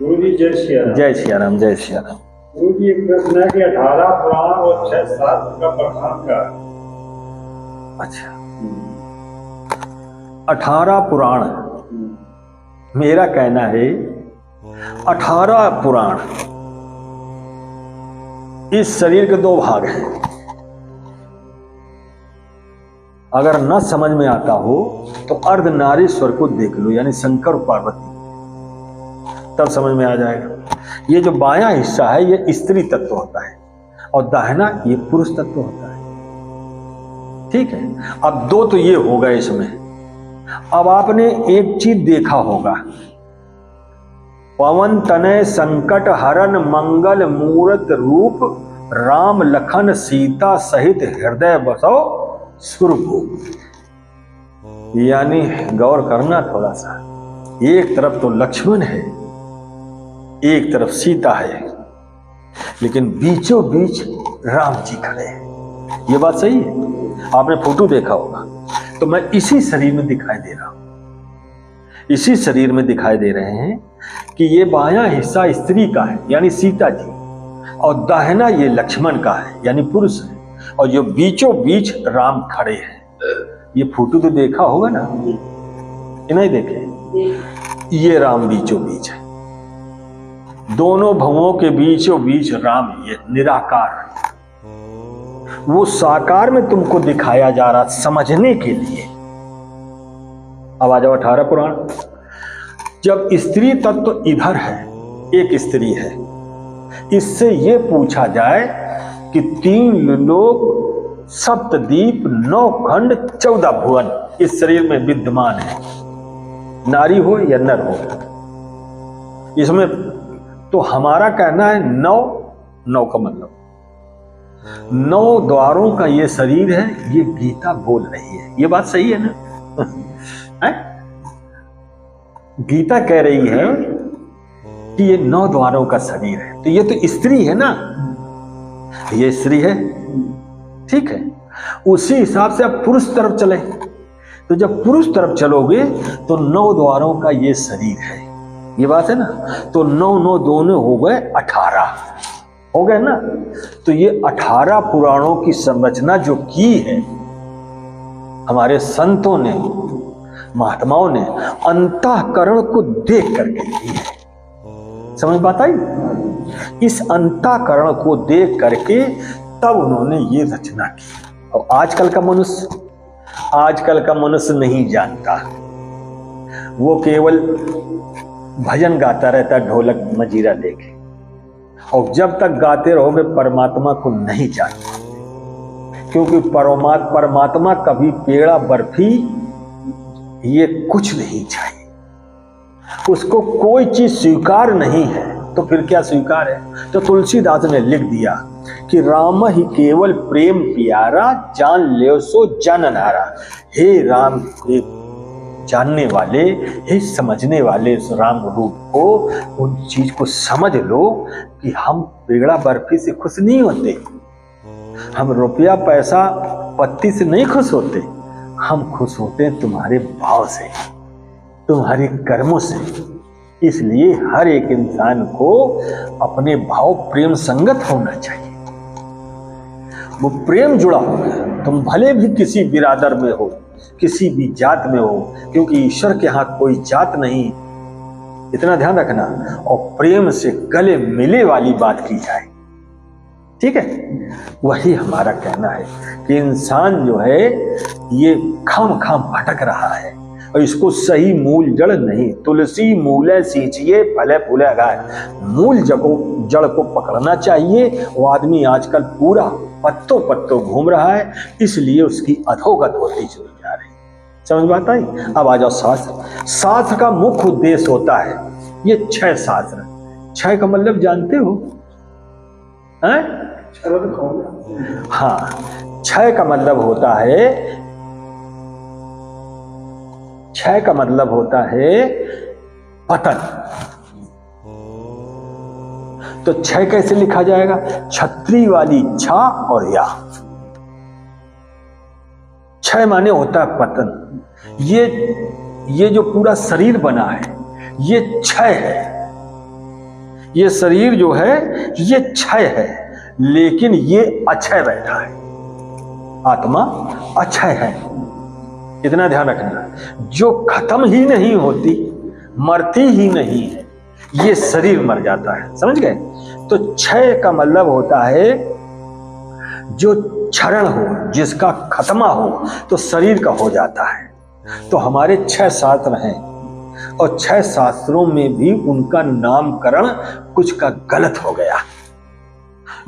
गुरु जी जय श्री राम। जय सिया राम, जय सिया राम। गुरु जी एक प्रश्न है कि 18 पुराण और 6 शास्त्र का प्रधान क्या है? अच्छा, 18 पुराण, मेरा कहना है 18 पुराण इस शरीर के 2 भाग हैं। अगर न समझ में आता हो तो अर्धनारीश्वर को देख लो, यानी शंकर और पार्वती, तब समझ में आ जाएगा। ये जो बायां हिस्सा है ये स्त्री तत्व होता है और दाहिना ये पुरुष तत्व होता है। ठीक है, अब 2 तो ये हो गए इसमें। अब आपने एक चीज देखा होगा, पवन तनय संकट हरण मंगल मूरत रूप राम लखन सीता सहित हृदय बसो सुरभूप। यानी गौर करना थोड़ा सा, एक तरफ तो लक्ष्मण है, एक तरफ सीता है, लेकिन बीचों बीच राम जी खड़े हैं। ये बात सही है? आपने फोटो देखा होगा। तो मैं इसी शरीर में दिखाई दे रहा हूं, इसी शरीर में दिखाई दे रहे हैं कि ये बायां हिस्सा स्त्री का है यानी सीता जी, और दाहिना ये लक्ष्मण का है यानी पुरुष है, और जो बीचों बीच राम खड़े हैं। ये फोटो तो देखा होगा ना, ये नहीं देखे? ये राम बीचों बीच है, दोनों भवों के बीचों बीच राम, ये निराकार। वो साकार में तुमको दिखाया जा रहा समझने के लिए। अब आ जाओ 18 पुराण। जब स्त्री तत्व इधर है, एक स्त्री है, इससे ये पूछा जाए कि 3 लोक 7 दीप 9 खंड 14 भुवन इस शरीर में विद्यमान है, नारी हो या नर हो। इसमें तो हमारा कहना है 9 का मतलब 9 द्वारों का ये शरीर है। ये गीता बोल रही है, ये बात सही है ना? है? गीता कह रही है कि ये 9 द्वारों का शरीर है, तो ये तो स्त्री है ना, ये स्त्री है। ठीक है, उसी हिसाब से आप पुरुष तरफ चले, तो जब पुरुष तरफ चलोगे तो 9 द्वारों का ये शरीर है, ये बात है ना? तो 9 दोनों हो गए 18 हो गए ना? तो ये 18 पुराणों की संरचना जो की है हमारे संतों ने, महात्माओं ने अंतःकरण को देख करके की है। समझ बात आई? इस अंतःकरण को देख करके तब उन्होंने ये रचना की। और आजकल का मनुष्य नहीं जानता, वो केवल भजन गाता रहता है ढोलक मजीरा लेके, और जब तक गाते रहोगे परमात्मा को नहीं जानते, क्योंकि परमात्मा कभी पेड़ा बर्फी ये कुछ नहीं चाहिए, उसको कोई चीज स्वीकार नहीं है। तो फिर क्या स्वीकार है? तो तुलसीदास ने लिख दिया कि राम ही केवल प्रेम प्यारा, जान ले सो जन नारा। हे राम के जानने वाले, हे समझने वाले उस राम रूप को, उन चीज को समझ लो कि हम पेड़ा बर्फी से खुश नहीं होते, हम रुपया पैसा पत्ती से नहीं खुश होते, हम खुश होते हैं तुम्हारे भाव से, तुम्हारे कर्मों से। इसलिए हर एक इंसान को अपने भाव प्रेम संगत होना चाहिए, वो प्रेम जुड़ा होगा। तुम भले भी किसी बिरादर में हो, किसी भी जात में हो, क्योंकि ईश्वर के हाथ कोई जात नहीं, इतना ध्यान रखना। और प्रेम से गले मिले वाली बात की जाए, ठीक है? वही हमारा कहना है कि इंसान जो है ये खाम भटक रहा है, और इसको सही मूल जड़ नहीं, तुलसी मूले सींचिए फले फूले गाय। मूल जड़ को पकड़ना चाहिए। वो आदमी आजकल पूरा पत्तों घूम रहा है, इसलिए उसकी अधोगत होती चली जा रही। समझ बात आई? अब आ जाओ शास्त्र का मुख्य उद्देश्य होता है ये 6 शास्त्र। 6 का मतलब जानते हो? हाँ, 6 का मतलब होता है, 6 का मतलब होता है पतन। तो 6 कैसे लिखा जाएगा? छत्री वाली छा और या। 6 माने होता है पतन। ये जो पूरा शरीर बना है ये 6 है। ये शरीर जो है ये क्षय है, लेकिन ये अक्षय बैठा है। आत्मा अक्षय है, इतना ध्यान रखना। जो खत्म ही नहीं होती, मरती ही नहीं है, ये शरीर मर जाता है। समझ गए? तो क्षय का मतलब होता है जो क्षरण हो, जिसका खत्मा हो, तो शरीर का हो जाता है। तो हमारे 6 शास्त्र हैं और 6 शास्त्रों में भी उनका नामकरण कुछ का गलत हो गया।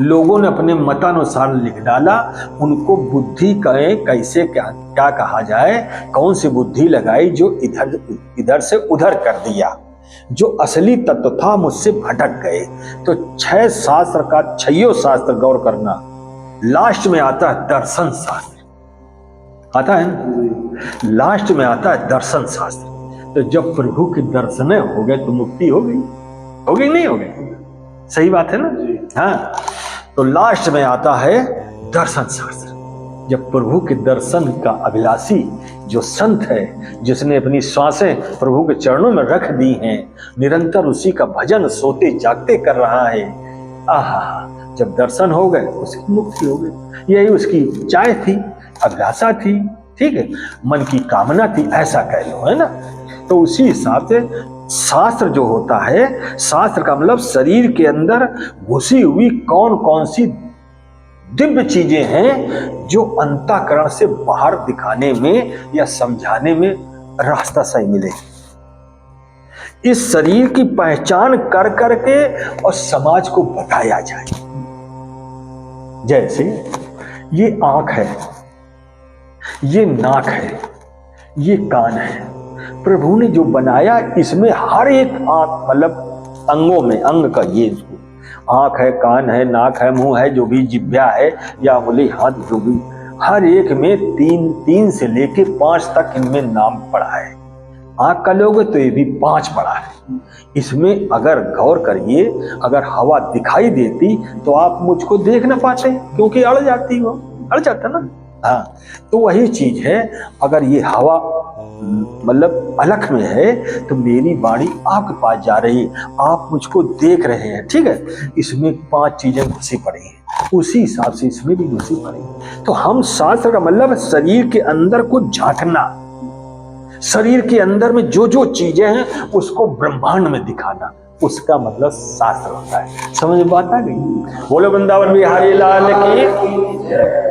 लोगों ने अपने मतानुसार लिख डाला, उनको बुद्धि कहे कैसे क्या कहा जाए, कौन सी बुद्धि लगाई जो इधर से उधर कर दिया। जो असली तत्व था मुझसे भटक गए। तो 6 शास्त्र का 6 शास्त्र गौर करना, लास्ट में आता है दर्शन शास्त्र, आता है ना? लास्ट में आता है दर्शन शास्त्र। तो जब प्रभु के दर्शन हो गए तो मुक्ति हो गई, हो गई नहीं हो गई? सही बात है ना? हाँ, तो लास्ट में आता है दर्शन शास्त्र। जब प्रभु के दर्शन का अभिलाषी जो संत है, जिसने अपनी श्वासें प्रभु के चरणों में रख दी हैं, निरंतर उसी का भजन सोते जागते कर रहा है, आहा, जब दर्शन हो गए उसकी मुक्ति हो गई। यही उसकी चाह थी, अभिलाषा थी, ठीक है, मन की कामना थी, ऐसा कह लो, है ना? तो उसी हिसाब से शास्त्र जो होता है, शास्त्र का मतलब शरीर के अंदर घुसी हुई कौन कौन सी दिव्य चीजें हैं जो अंतःकरण से बाहर दिखाने में या समझाने में रास्ता सही मिले। इस शरीर की पहचान कर करके और समाज को बताया जाए। जैसे ये आंख है, ये नाक है, ये कान है, प्रभु ने जो बनाया इसमें हर एक आंख मतलब अंगों में, अंग का ये आंख है, कान है, नाक है, मुंह है, जो भी जिह्वा है या उंगली हाथ, जो भी, हर एक में 3 से लेके 5 तक इनमें नाम पड़ा है। आंख का लोगे तो ये भी 5 पड़ा है। इसमें अगर गौर करिए, अगर हवा दिखाई देती तो आप मुझको देख ना पाते, क्योंकि अड़ जाती हो, अड़ जाता ना। हाँ, तो वही चीज है, अगर ये हवा मतलब अलख में है तो मेरी वाणी आपके पास जा रही है, आप मुझको देख रहे हैं, ठीक है, इसमें 5 चीजें घुसी पड़ी हैं, उसी हिसाब से इसमें भी घुसी पड़ी। तो हम शास्त्र का मतलब शरीर के अंदर को झांकना, शरीर के अंदर में जो जो चीजें हैं उसको ब्रह्मांड में दिखाना, उसका मतलब शास्त्र होता है। समझ में बात आ गई? बोलो वृंदावन बिहारी लाल की।